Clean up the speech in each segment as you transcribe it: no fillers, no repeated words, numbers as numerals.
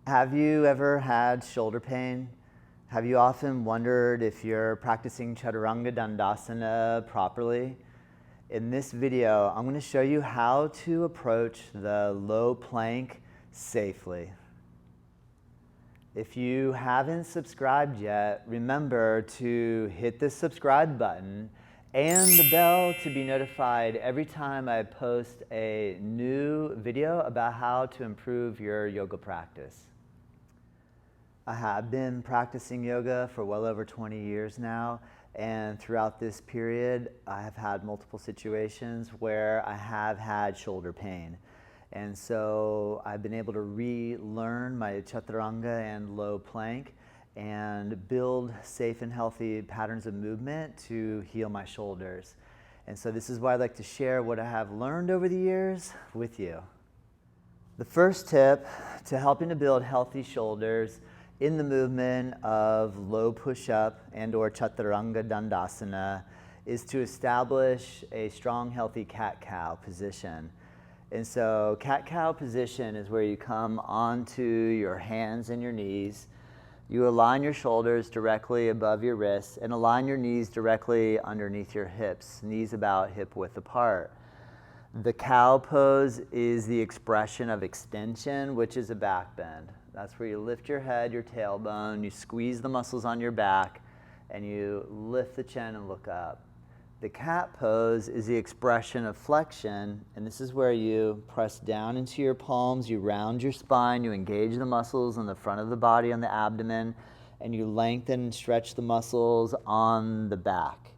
Have you ever had shoulder pain? Have you often wondered if you're practicing Chaturanga Dandasana properly? In this video, I'm going to show you how to approach the low plank safely. If you haven't subscribed yet, remember to hit the subscribe button and the bell to be notified every time I post a new video about how to improve your yoga practice. I have been practicing yoga for well over 20 years now, and throughout this period I have had multiple situations where I have had shoulder pain. And so I've been able to relearn my Chaturanga and low plank and build safe and healthy patterns of movement to heal my shoulders. And so this is why I'd like to share what I have learned over the years with you. The first tip to helping to build healthy shoulders in the movement of low push-up and or Chaturanga Dandasana is to establish a strong, healthy cat-cow position. And so cat-cow position is where you come onto your hands and your knees. You align your shoulders directly above your wrists and align your knees directly underneath your hips, knees about hip width apart. The cow pose is the expression of extension, which is a back bend. That's where you lift your head, your tailbone, you squeeze the muscles on your back, and you lift the chin and look up. The cat pose is the expression of flexion, and this is where you press down into your palms, you round your spine, you engage the muscles on the front of the body, on the abdomen, and you lengthen and stretch the muscles on the back.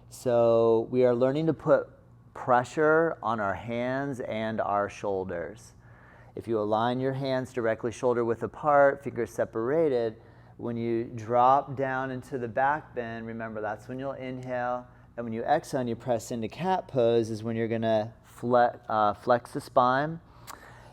So we are learning to put pressure on our hands and our shoulders. If you align your hands directly shoulder width apart, fingers separated, when you drop down into the back bend, remember that's when you'll inhale. And when you exhale and you press into cat pose is when you're going to flex the spine.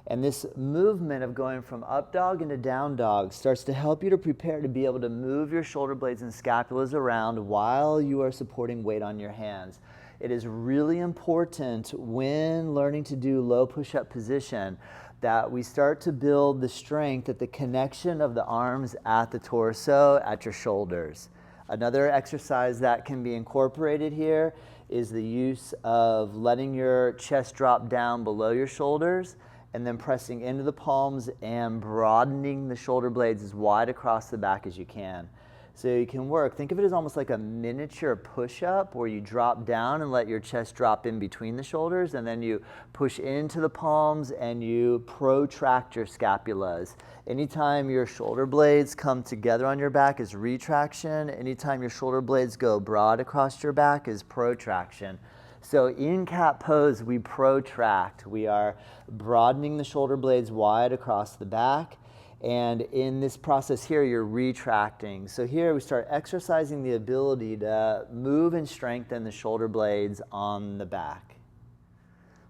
And this movement of going from up dog into down dog starts to help you to prepare to be able to move your shoulder blades and scapulas around while you are supporting weight on your hands. It is really important when learning to do low push-up position that we start to build the strength at the connection of the arms at the torso, at your shoulders. Another exercise that can be incorporated here is the use of letting your chest drop down below your shoulders and then pressing into the palms and broadening the shoulder blades as wide across the back as you can. So you can work, think of it as almost like a miniature push-up where you drop down and let your chest drop in between the shoulders, and then you push into the palms and you protract your scapulas. Anytime your shoulder blades come together on your back is retraction. Anytime your shoulder blades go broad across your back is protraction. So in cat pose, we protract. We are broadening the shoulder blades wide across the back. And in this process here, you're retracting. So here we start exercising the ability to move and strengthen the shoulder blades on the back.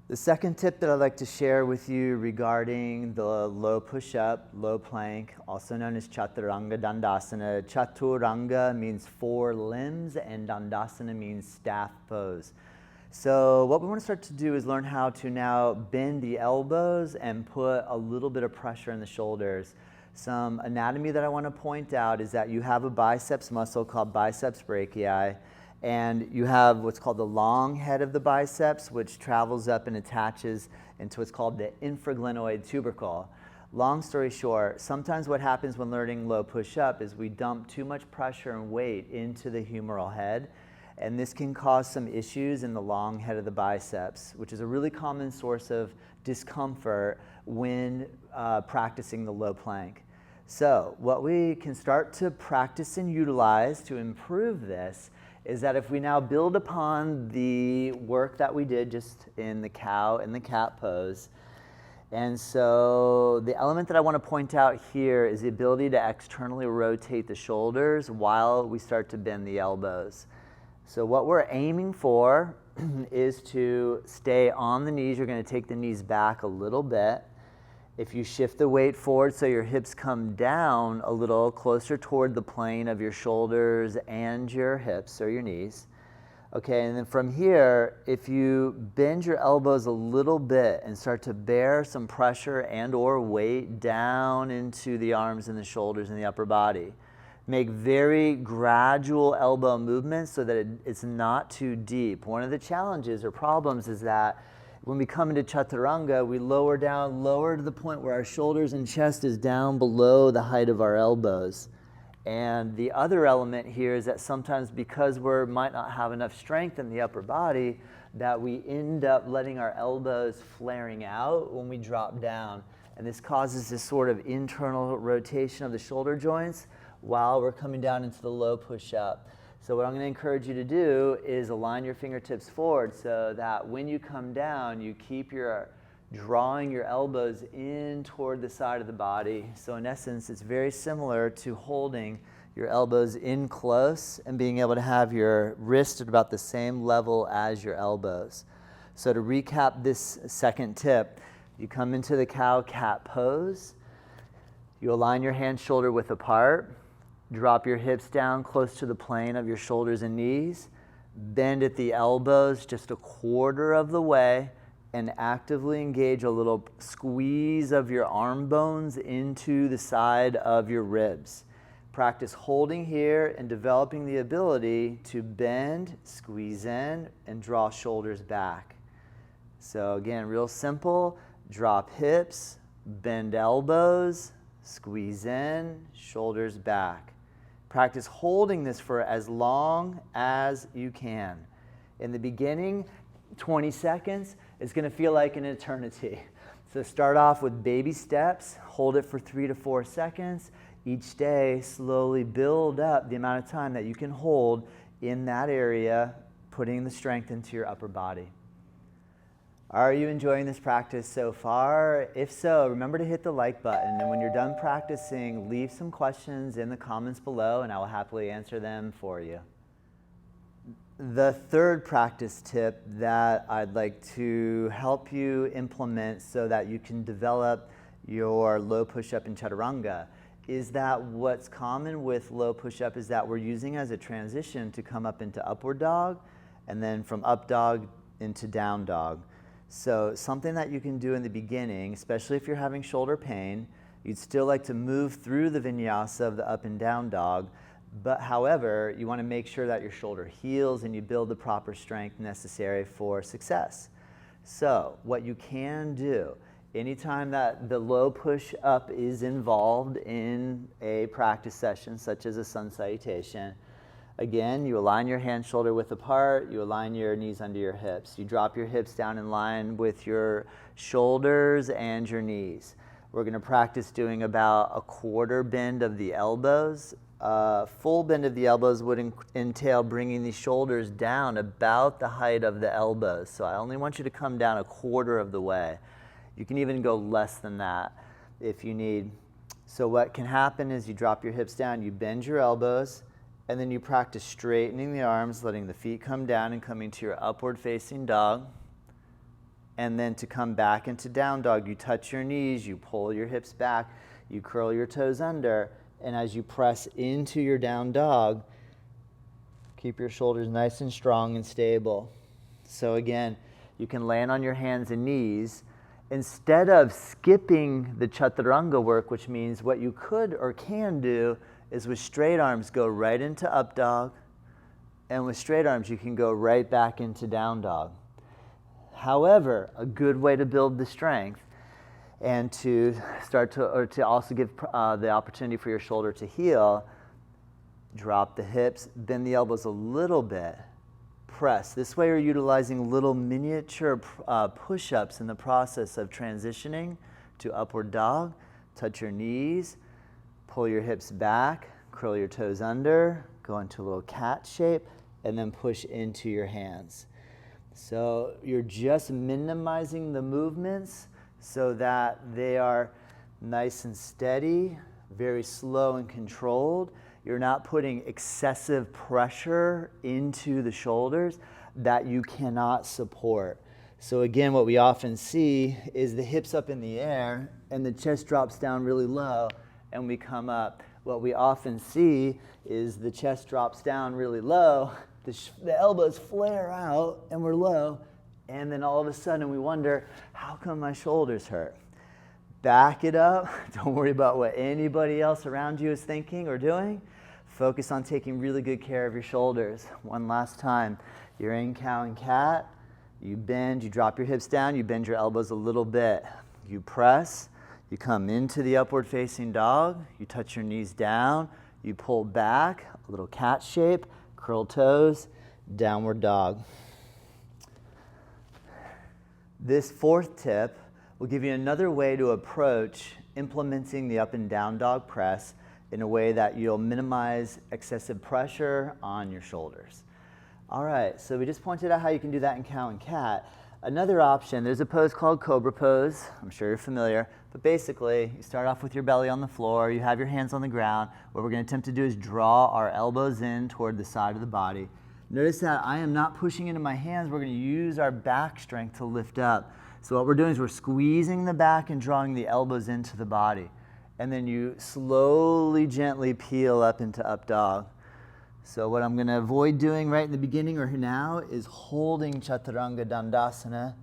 The second tip that I'd like to share with you regarding the low push-up, low plank, also known as Chaturanga Dandasana. Chaturanga means four limbs and Dandasana means staff pose. So what we want to start to do is learn how to now bend the elbows and put a little bit of pressure in the shoulders. Some anatomy that I want to point out is that you have a biceps muscle called biceps brachii, and you have what's called the long head of the biceps, which travels up and attaches into what's called the infraglenoid tubercle. Long story short, sometimes what happens when learning low push-up is we dump too much pressure and weight into the humeral head, and this can cause some issues in the long head of the biceps, which is a really common source of discomfort when practicing the low plank. So what we can start to practice and utilize to improve this is that if we now build upon the work that we did just in the cow and the cat pose, and so the element that I want to point out here is the ability to externally rotate the shoulders while we start to bend the elbows. So what we're aiming for is to stay on the knees. You're going to take the knees back a little bit. If you shift the weight forward so your hips come down a little closer toward the plane of your shoulders and your hips or your knees, Okay, and then from here, if you bend your elbows a little bit and start to bear some pressure and or weight down into the arms and the shoulders and the upper body. Make very gradual elbow movements so that it's not too deep. One of the challenges or problems is that when we come into Chaturanga, we lower down, lower to the point where our shoulders and chest is down below the height of our elbows. And the other element here is that sometimes because we might not have enough strength in the upper body, that we end up letting our elbows flaring out when we drop down. And this causes this sort of internal rotation of the shoulder joints while we're coming down into the low push-up. So what I'm going to encourage you to do is align your fingertips forward so that when you come down, you keep drawing your elbows in toward the side of the body. So in essence, it's very similar to holding your elbows in close and being able to have your wrist at about the same level as your elbows. So to recap this second tip, you come into the cow-cat pose. You align your hands shoulder width apart. Drop your hips down close to the plane of your shoulders and knees. Bend at the elbows just a quarter of the way and actively engage a little squeeze of your arm bones into the side of your ribs. Practice holding here and developing the ability to bend, squeeze in, and draw shoulders back. So again, real simple. Drop hips, bend elbows, squeeze in, shoulders back. Practice holding this for as long as you can. In the beginning, 20 seconds is going to feel like an eternity. So start off with baby steps, hold it for 3 to 4 seconds. Each day, slowly build up the amount of time that you can hold in that area, putting the strength into your upper body. Are you enjoying this practice so far? If so, remember to hit the like button, and when you're done practicing, leave some questions in the comments below and I will happily answer them for you. The third practice tip that I'd like to help you implement so that you can develop your low push-up in Chaturanga is that what's common with low push-up is that we're using as a transition to come up into upward dog and then from up dog into down dog. So something that you can do in the beginning, especially if you're having shoulder pain, you'd still like to move through the vinyasa of the up and down dog, but however, you want to make sure that your shoulder heals and you build the proper strength necessary for success. So what you can do, anytime that the low push-up is involved in a practice session, such as a sun salutation, again, you align your hands shoulder width apart, you align your knees under your hips. You drop your hips down in line with your shoulders and your knees. We're going to practice doing about a quarter bend of the elbows. Full bend of the elbows would entail bringing the shoulders down about the height of the elbows. So I only want you to come down a quarter of the way. You can even go less than that if you need. So what can happen is you drop your hips down, you bend your elbows, and then you practice straightening the arms, letting the feet come down and coming to your upward facing dog. And then to come back into down dog, you touch your knees, you pull your hips back, you curl your toes under, and as you press into your down dog, keep your shoulders nice and strong and stable. So again, you can land on your hands and knees. Instead of skipping the Chaturanga work, which means what you could or can do is with straight arms go right into up dog, and with straight arms you can go right back into down dog. However, a good way to build the strength and to start to, or to also give the opportunity for your shoulder to heal, drop the hips, bend the elbows a little bit, press. This way you're utilizing little miniature push-ups in the process of transitioning to upward dog. Touch your knees, pull your hips back, curl your toes under, go into a little cat shape, and then push into your hands. So you're just minimizing the movements so that they are nice and steady, very slow and controlled. You're not putting excessive pressure into the shoulders that you cannot support. So again, what we often see is the hips up in the air and the chest drops down really low and we come up. What we often see is the chest drops down really low, the elbows flare out and we're low, and then all of a sudden we wonder, how come my shoulders hurt? Back it up. Don't worry about what anybody else around you is thinking or doing. Focus on taking really good care of your shoulders. One last time. You're in cow and cat. You bend, you drop your hips down, you bend your elbows a little bit. You press, you come into the upward facing dog, you touch your knees down, you pull back, a little cat shape, curl toes, downward dog. This fourth tip will give you another way to approach implementing the up and down dog press in a way that you'll minimize excessive pressure on your shoulders. All right, so we just pointed out how you can do that in cow and cat. Another option, there's a pose called Cobra Pose. I'm sure you're familiar, but basically you start off with your belly on the floor, you have your hands on the ground. What we're going to attempt to do is draw our elbows in toward the side of the body. Notice that I am not pushing into my hands. We're going to use our back strength to lift up. So what we're doing is we're squeezing the back and drawing the elbows into the body. And then you slowly, gently peel up into up dog. So what I'm going to avoid doing right in the beginning or now is holding Chaturanga Dandasana.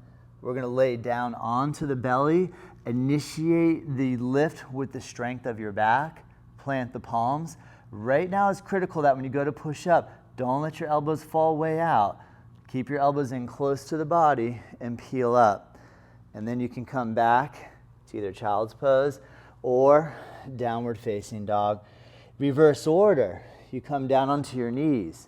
We're going to lay down onto the belly, initiate the lift with the strength of your back, plant the palms. Right now it's critical that when you go to push up, don't let your elbows fall way out. Keep your elbows in close to the body and peel up. And then you can come back to either child's pose or downward facing dog. Reverse order. You come down onto your knees.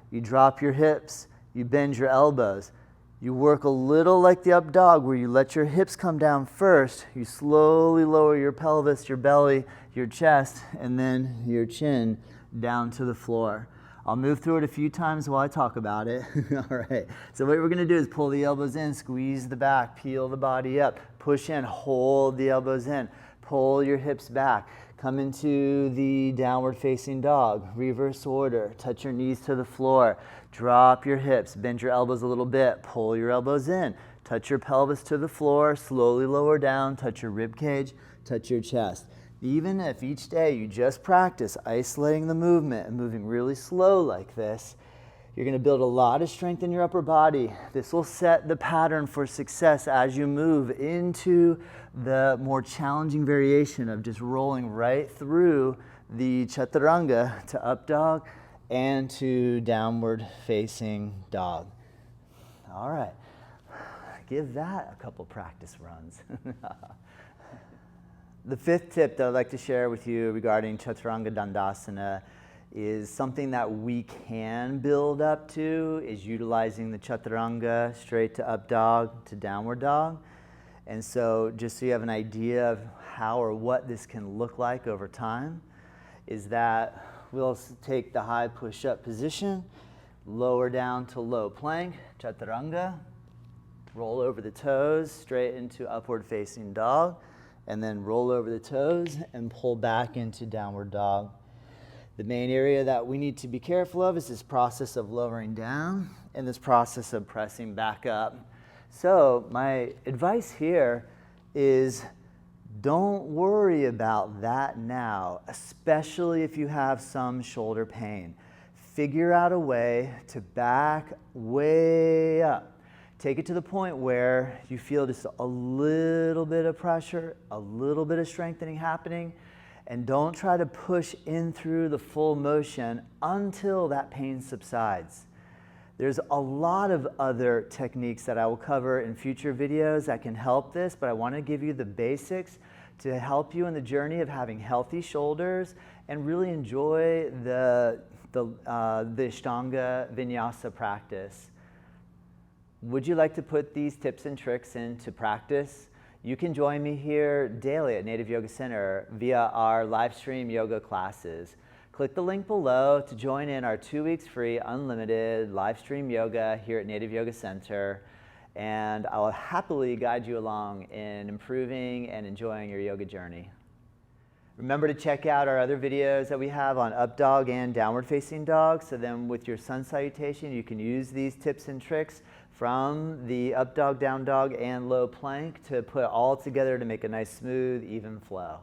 You drop your hips. You bend your elbows. You work a little like the up dog where you let your hips come down first. You slowly lower your pelvis, your belly, your chest, and then your chin down to the floor. I'll move through it a few times while I talk about it. All right. So what we're going to do is pull the elbows in, squeeze the back, peel the body up, push in, hold the elbows in, pull your hips back, come into the downward facing dog, reverse order, touch your knees to the floor, drop your hips, bend your elbows a little bit, pull your elbows in, touch your pelvis to the floor, slowly lower down, touch your rib cage, touch your chest. Even if each day you just practice isolating the movement and moving really slow like this, you're going to build a lot of strength in your upper body. This will set the pattern for success as you move into the more challenging variation of just rolling right through the Chaturanga to up dog and to downward facing dog. All right, give that a couple practice runs. The fifth tip that I'd like to share with you regarding Chaturanga Dandasana is something that we can build up to, is utilizing the Chaturanga straight to up dog to downward dog. And so just so you have an idea of how or what this can look like over time, is that we'll take the high push-up position, lower down to low plank, Chaturanga, roll over the toes straight into upward facing dog, and then roll over the toes and pull back into downward dog. The main area that we need to be careful of is this process of lowering down and this process of pressing back up. So my advice here is don't worry about that now, especially if you have some shoulder pain. Figure out a way to back way up. Take it to the point where you feel just a little bit of pressure, a little bit of strengthening happening, and don't try to push in through the full motion until that pain subsides. There's a lot of other techniques that I will cover in future videos that can help this, but I want to give you the basics to help you in the journey of having healthy shoulders and really enjoy the Ashtanga vinyasa practice. Would you like to put these tips and tricks into practice? You can join me here daily at Native Yoga Center via our live stream yoga classes. Click the link below to join in our 2 weeks free unlimited live stream yoga here at Native Yoga Center, and I will happily guide you along in improving and enjoying your yoga journey. Remember to check out our other videos that we have on up dog and downward facing dog, so then with your sun salutation you can use these tips and tricks from the up dog, down dog, and low plank to put all together to make a nice, smooth, even flow.